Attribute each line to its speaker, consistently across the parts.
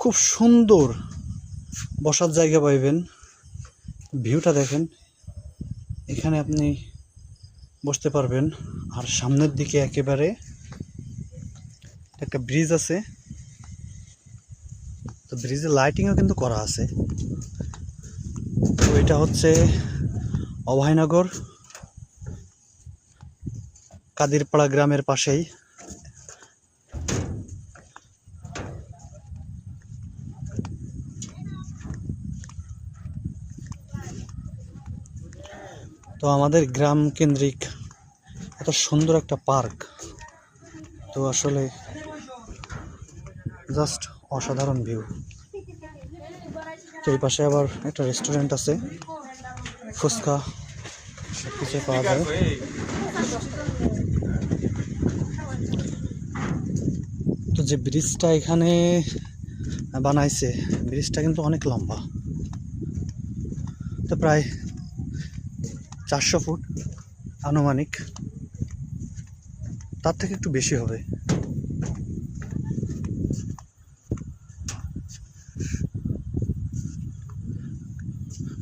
Speaker 1: খুব সুন্দর বসার জায়গা পাইবেন। ভিউটা দেখেন, এখানে আপনি বসতে পারবেন। আর সামনের দিকে একেবারে একটা ব্রিজ আছে, তো ব্রিজের লাইটিংও কিন্তু করা আছে। তো এটা হচ্ছে অভয়নগর কাদিরপাড়া গ্রামের পাশেই। তো আমাদের গ্রাম কেন্দ্রিক এত সুন্দর একটা পার্ক, তো আসলে জাস্ট অসাধারণ ভিউ। তো এই পাশে আবার একটা রেস্টুরেন্ট আছে, ফুচকা সব কিছু পাওয়া যায়। তো যে ব্রিজটা এখানে বানাইছে, ব্রিজটা কিন্তু অনেক লম্বা, তো প্রায় 400 ফুট আনুমানিক, তার থেকে একটু বেশি হবে।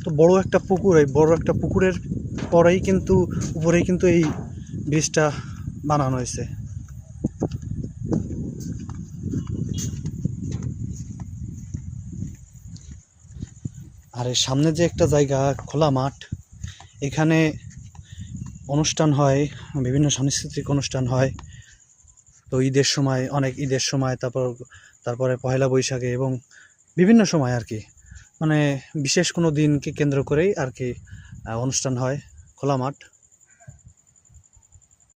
Speaker 1: তো বড় একটা পুকুর, এই বড় একটা পুকুরের পরেই কিন্তু উপরেই কিন্তু এই ব্রিজটা বানানো হয়েছে। আর এর সামনে যে একটা জায়গা, খোলা মাঠ, এখানে অনুষ্ঠান হয়, বিভিন্ন সাংস্কৃতিক অনুষ্ঠান হয়। তো ঈদের সময়, অনেক ঈদের সময়, তারপরে পয়লা বৈশাখে এবং বিভিন্ন সময় আর কি, মানে বিশেষ কোনো দিনকে কেন্দ্র করেই আর কি অনুষ্ঠান হয়। খোলা মাঠ।